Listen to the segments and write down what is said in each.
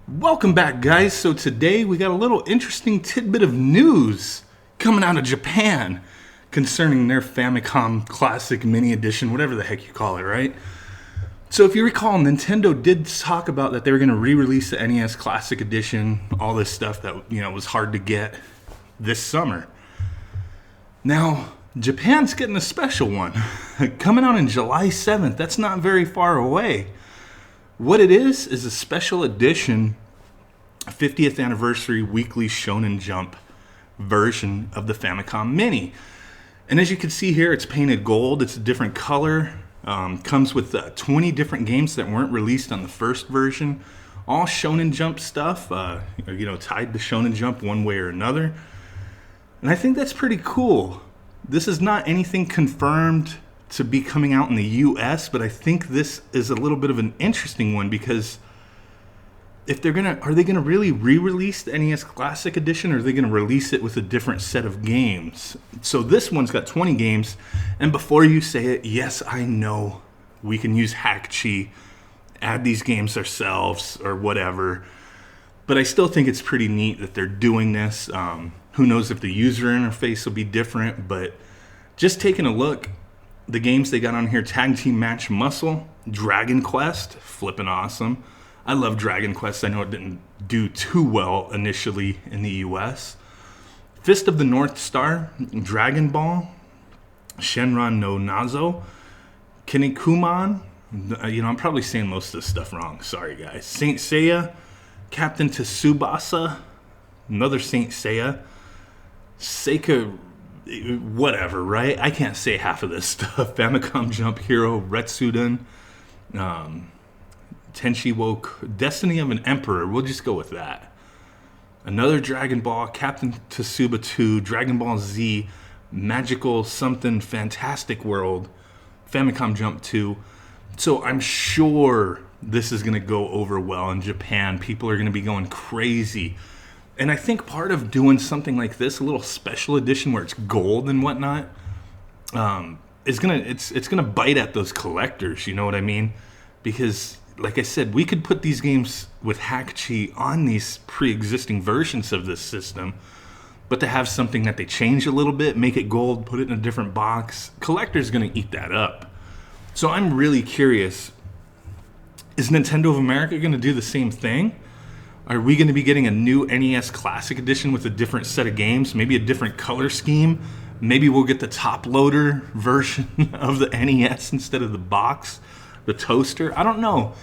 Welcome back, guys. So today we got a little interesting tidbit of news coming out of Japan concerning their Famicom Classic Mini Edition, whatever the heck you call it, right? So if you recall, Nintendo did talk about that they were going to re-release the NES Classic Edition, all this stuff that, was hard to get this summer. Now, Japan's getting a special one coming out on July 7th. That's not very far away. What it is a special edition 50th anniversary weekly Shonen Jump version of the Famicom Mini. And as you can see here, it's painted gold. It's a different color. Comes with 20 different games that weren't released on the first version. All Shonen Jump stuff, tied to Shonen Jump one way or another. And I think that's pretty cool. This is not anything confirmed to be coming out in the US, but I think this is a little bit of an interesting one because if are they gonna really re-release the NES Classic Edition, or are they gonna release it with a different set of games? So this one's got 20 games, and before you say it, yes, I know we can use Hack-Chi, add these games ourselves or whatever, but I still think it's pretty neat that they're doing this. Who knows if the user interface will be different, but just taking a look, the games they got on here: Tag Team Match Muscle, Dragon Quest, flippin' awesome. I love Dragon Quest. I know it didn't do too well initially in the US. Fist of the North Star, Dragon Ball, Shenron no Nazo, Kinnikuman. I'm probably saying most of this stuff wrong. Sorry, guys. Saint Seiya, Captain Tsubasa, another Saint Seiya, Seika, whatever, right? I can't say half of this stuff. Famicom Jump Hero, Retsuden, Tenchi Woke, Destiny of an Emperor. We'll just go with that. Another Dragon Ball, Captain Tsuba 2, Dragon Ball Z, Magical Something Fantastic World, Famicom Jump 2. So I'm sure this is going to go over well in Japan. People are going to be going crazy. And I think part of doing something like this, a little special edition where it's gold and whatnot, is gonna bite at those collectors. You know what I mean? Because, like I said, we could put these games with Hack-Chi on these pre-existing versions of this system, but to have something that they change a little bit, make it gold, put it in a different box, collectors gonna eat that up. So I'm really curious: is Nintendo of America gonna do the same thing? Are we going to be getting a new NES Classic Edition with a different set of games? Maybe a different color scheme? Maybe we'll get the top loader version of the NES instead of the box, the toaster. I don't know.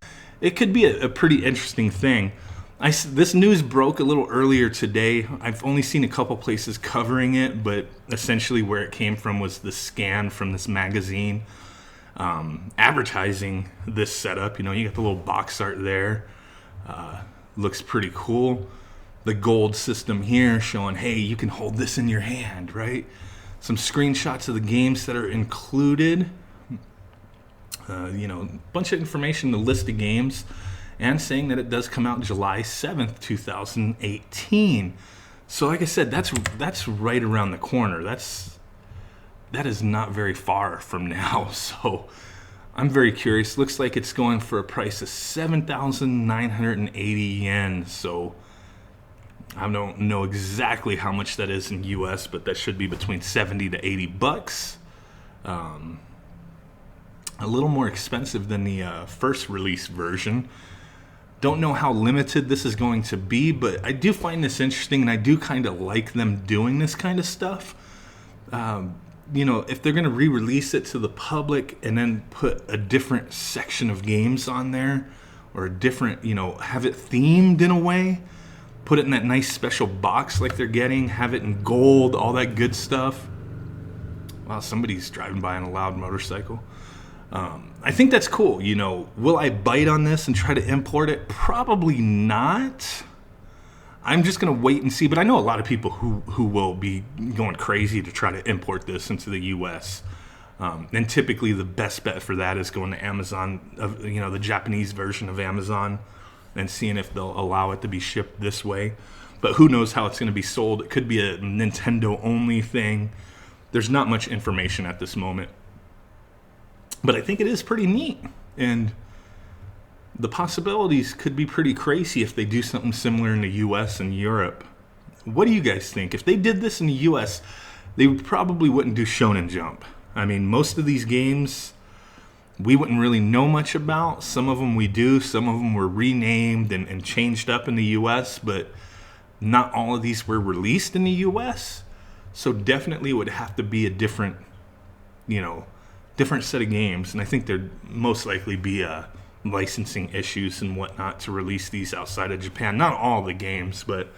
It could be a pretty interesting thing. This news broke a little earlier today. I've only seen a couple places covering it, but essentially where it came from was the scan from this magazine advertising this setup. You got the little box art there. Looks pretty cool. The gold system here showing, hey, you can hold this in your hand, right? Some screenshots of the games that are included. A bunch of information, the list of games, and saying that it does come out July 7th, 2018. So like I said, that's right around the corner. That is not very far from now. So I'm very curious. Looks like it's going for a price of 7,980 yen. So I don't know exactly how much that is in US, but that should be between 70 to 80 bucks. A little more expensive than the first release version. Don't know how limited this is going to be, but I do find this interesting, and I do kind of like them doing this kind of stuff. If they're going to re-release it to the public and then put a different section of games on there, or a different, have it themed in a way, put it in that nice special box like they're getting, have it in gold, all that good stuff. Wow, somebody's driving by on a loud motorcycle. I think that's cool. Will I bite on this and try to import it? Probably not. I'm just going to wait and see, but I know a lot of people who will be going crazy to try to import this into the U.S. And typically the best bet for that is going to Amazon, the Japanese version of Amazon, and seeing if they'll allow it to be shipped this way. But who knows how it's going to be sold. It could be a Nintendo-only thing. There's not much information at this moment. But I think it is pretty neat. And the possibilities could be pretty crazy if they do something similar in the US and Europe. What do you guys think? If they did this in the US, they probably wouldn't do Shonen Jump. I mean, most of these games we wouldn't really know much about. Some of them we do. Some of them were renamed and changed up in the US, but not all of these were released in the US. So definitely it would have to be a different set of games. And I think there'd most likely be licensing issues and whatnot to release these outside of Japan. Not all the games, but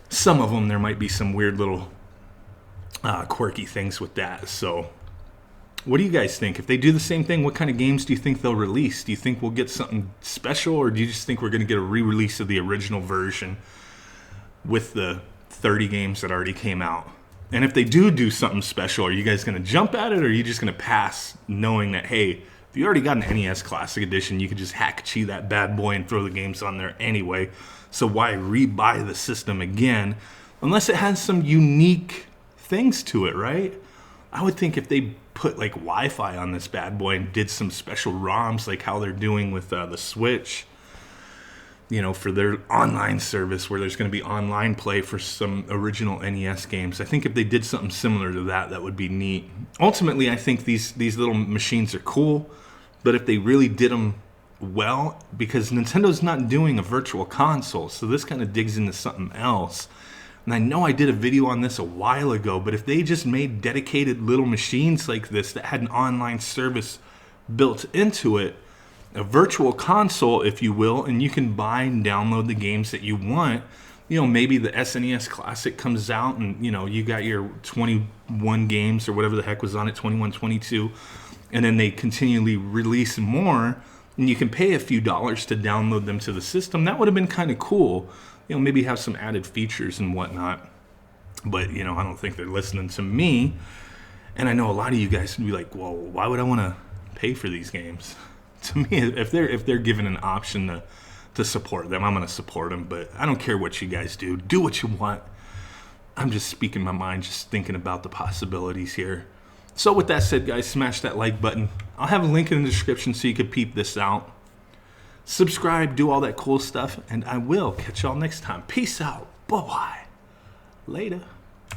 some of them there might be some weird little quirky things with that. So what do you guys think? If they do the same thing, what kind of games do you think they'll release? Do you think we'll get something special, or do you just think we're going to get a re-release of the original version with the 30 games that already came out? And if they do something special, are you guys going to jump at it, or are you just going to pass knowing that, hey, if you already got an NES Classic Edition, you could just hack-chi that bad boy and throw the games on there anyway, so why re-buy the system again unless it has some unique things to it, right? I would think if they put like Wi-Fi on this bad boy and did some special ROMs like how they're doing with the Switch, for their online service where there's going to be online play for some original NES games. I think if they did something similar to that, that would be neat. Ultimately, I think these little machines are cool, but if they really did them well, because Nintendo's not doing a virtual console, so this kind of digs into something else. And I know I did a video on this a while ago, but if they just made dedicated little machines like this that had an online service built into it, a virtual console, if you will, and you can buy and download the games that you want. Maybe the SNES Classic comes out and, you got your 21 games or whatever the heck was on it, 21, 22, and then they continually release more, and you can pay a few dollars to download them to the system. That would have been kind of cool. Maybe have some added features and whatnot. But, I don't think they're listening to me. And I know a lot of you guys would be like, well, why would I want to pay for these games? To me, if they're given an option to support them, I'm going to support them. But I don't care what you guys do. Do what you want. I'm just speaking my mind, just thinking about the possibilities here. So with that said, guys, smash that like button. I'll have a link in the description so you can peep this out. Subscribe, do all that cool stuff, and I will catch y'all next time. Peace out. Bye-bye. Later.